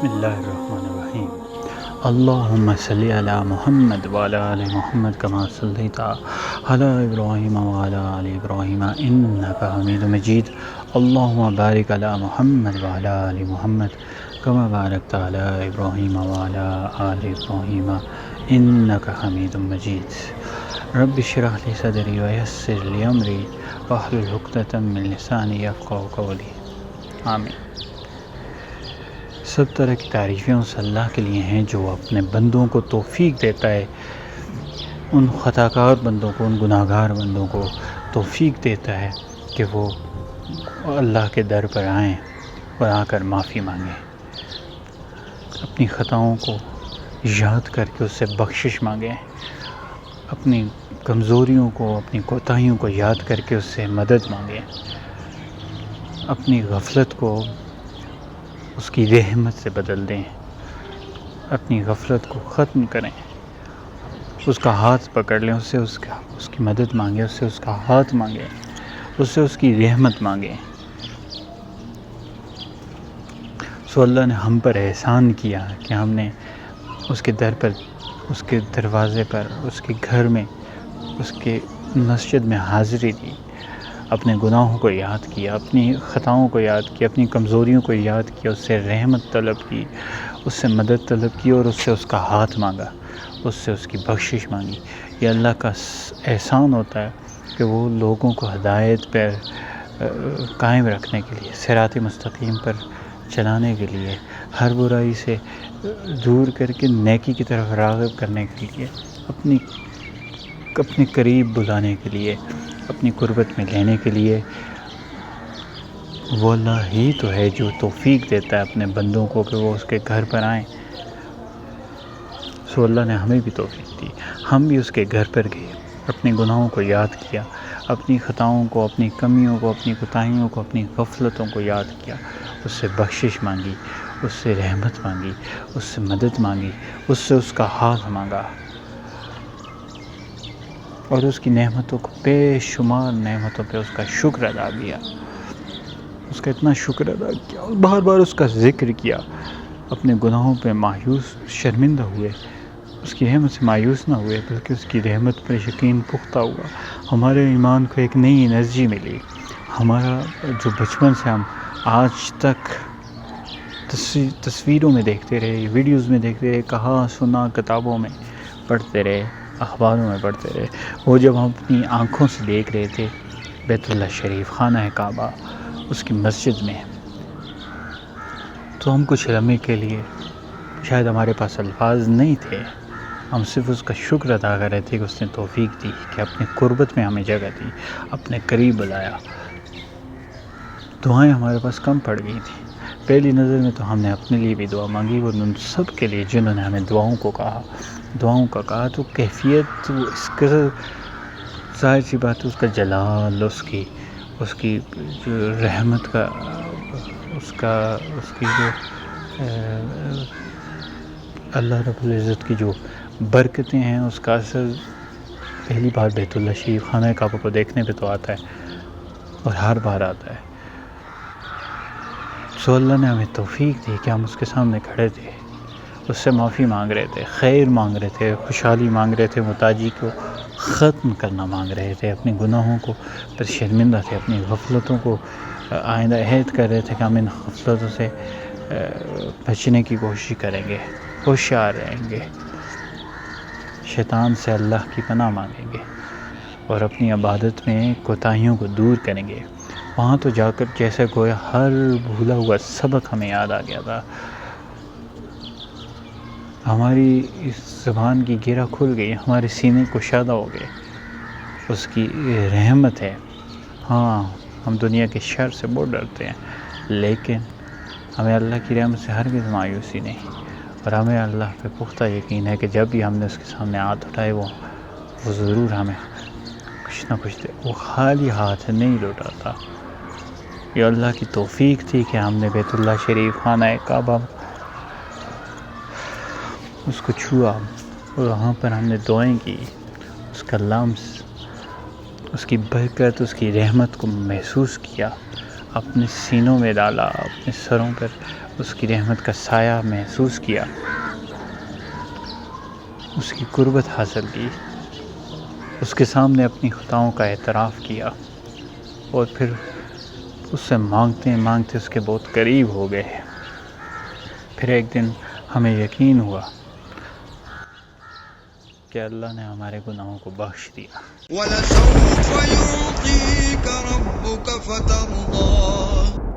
اللہ الرحمن الرحیم اللہم صلی علی محمد وعلی آل محمد کما صلیت علی ابراہیم وعلی آل ابراہیم انکا حمید مجید اللہم بارک علی محمد وعلی آل محمد کما بارکت علی ابراہیم وعلی آل ابراہیم انکا حمید مجید رب اشرح لی صدری ویسر لی امری واحلل عقدۃ من لسانی یفقہوا قولی آمین۔ سب طرح کی تعریفیں اس اللہ کے لیے ہیں جو اپنے بندوں کو توفیق دیتا ہے، ان خطا کار بندوں کو، ان گناہ گار بندوں کو توفیق دیتا ہے کہ وہ اللہ کے در پر آئیں اور آ کر معافی مانگیں، اپنی خطاؤں کو یاد کر کے اس سے بخشش مانگیں، اپنی کمزوریوں کو، اپنی کوتاہیوں کو یاد کر کے اس سے مدد مانگیں، اپنی غفلت کو اس کی رحمت سے بدل دیں، اپنی غفلت کو ختم کریں، اس کا ہاتھ پکڑ لیں، اس کی مدد مانگیں، اس سے اس کا ہاتھ مانگیں، اس سے اس کی رحمت مانگیں۔ سو اللہ نے ہم پر احسان کیا کہ ہم نے اس کے در پر، اس کے دروازے پر، اس کے گھر میں، اس کے مسجد میں حاضری دی، اپنے گناہوں کو یاد کیا، اپنی خطاؤں کو یاد کیا، اپنی کمزوریوں کو یاد کیا، اس سے رحمت طلب کی، اس سے مدد طلب کی اور اس سے اس کا ہاتھ مانگا، اس سے اس کی بخشش مانگی۔ یہ اللہ کا احسان ہوتا ہے کہ وہ لوگوں کو ہدایت پر قائم رکھنے کے لیے، صراط مستقیم پر چلانے کے لیے، ہر برائی سے دور کر کے نیکی کی طرف راغب کرنے کے لیے، اپنے قریب بلانے کے لیے، اپنی قربت میں لینے کے لیے، وہ اللہ ہی تو ہے جو توفیق دیتا ہے اپنے بندوں کو کہ وہ اس کے گھر پر آئیں۔ سو اللہ نے ہمیں بھی توفیق دی، ہم بھی اس کے گھر پر گئے، اپنے گناہوں کو یاد کیا، اپنی خطاؤں کو، اپنی کمیوں کو، اپنی کوتاہیوں کو، اپنی غفلتوں کو یاد کیا، اس سے بخشش مانگی، اس سے رحمت مانگی، اس سے مدد مانگی، اس سے اس کا ہاتھ مانگا، اور اس کی نعمتوں کو، بے شمار نعمتوں پہ اس کا شکر ادا کیا، اس کا اتنا شکر ادا کیا اور بار بار اس کا ذکر کیا، اپنے گناہوں پہ مایوس، شرمندہ ہوئے، اس کی رحمت سے مایوس نہ ہوئے بلکہ اس کی رحمت پر یقین پختہ ہوا، ہمارے ایمان کو ایک نئی انرجی ملی، ہمارا جو بچپن سے ہم آج تک تصویروں میں دیکھتے رہے، ویڈیوز میں دیکھتے رہے، کہا سنا، کتابوں میں پڑھتے رہے، اخباروں میں پڑھتے رہے، وہ جب ہم اپنی آنکھوں سے دیکھ رہے تھے بیت اللہ شریف، خانہ کعبہ، اس کی مسجد میں، تو ہم کچھ لمحے کے لیے، شاید ہمارے پاس الفاظ نہیں تھے، ہم صرف اس کا شکر ادا کر رہے تھے کہ اس نے توفیق دی، کہ اپنے قربت میں ہمیں جگہ دی، اپنے قریب بلایا۔ دعائیں ہمارے پاس کم پڑ گئی تھیں، پہلی نظر میں تو ہم نے اپنے لیے بھی دعا مانگی اور ان سب کے لیے جنہوں نے ہمیں دعاؤں کا کہا، تو کیفیت اس قدر، ظاہر سی بات ہے، اس کا جلال، اس کی جو رحمت کا، اس کی جو اللہ رب العزت کی جو برکتیں ہیں، اس کا اثر پہلی بار بیت اللہ شریف، خانہ کعبہ کو دیکھنے پہ تو آتا ہے اور ہر بار آتا ہے۔ سو اللہ نے ہمیں توفیق دی کہ ہم اس کے سامنے کھڑے تھے، اس سے معافی مانگ رہے تھے، خیر مانگ رہے تھے، خوشحالی مانگ رہے تھے، محتاجی کو ختم کرنا مانگ رہے تھے، اپنے گناہوں کو پر شرمندہ تھے، اپنی غفلتوں کو آئندہ عہد کر رہے تھے کہ ہم ان غفلتوں سے بچنے کی کوشش کریں گے، ہوشیار رہیں گے، شیطان سے اللہ کی پناہ مانگیں گے اور اپنی عبادت میں کوتاہیوں کو دور کریں گے۔ وہاں تو جا کر جیسے گویا ہر بھولا ہوا سبق ہمیں یاد آ گیا تھا، ہماری اس زبان کی گرہ کھل گئی، ہمارے سینے کشادہ ہو گئے، اس کی رحمت ہے۔ ہاں، ہم دنیا کے شر سے بہت ڈرتے ہیں، لیکن ہمیں اللہ کی رحمت سے ہرگز مایوسی نہیں، اور ہمیں اللہ پہ پختہ یقین ہے کہ جب بھی ہم نے اس کے سامنے ہاتھ اٹھائے، وہ ضرور ہمیں کچھ نہ کچھ دے، وہ خالی ہاتھ نہیں لوٹاتا۔ یہ اللہ کی توفیق تھی کہ ہم نے بیت اللہ شریف، خانہ کعبہ، اس کو چھوا اور وہاں پر ہم نے دعائیں کی، اس کا لمس، اس کی برکت، اس کی رحمت کو محسوس کیا، اپنے سینوں میں ڈالا، اپنے سروں پر اس کی رحمت کا سایہ محسوس کیا، اس کی قربت حاصل کی، اس کے سامنے اپنی خطاؤں کا اعتراف کیا، اور پھر اس سے مانگتے مانگتے اس کے بہت قریب ہو گئے۔ پھر ایک دن ہمیں یقین ہوا کہ اللہ نے ہمارے گناہوں کو بخش دیا۔ وَلَسَوْفَ يُعْطِيكَ رَبُّكَ فَتَرْضَىٰ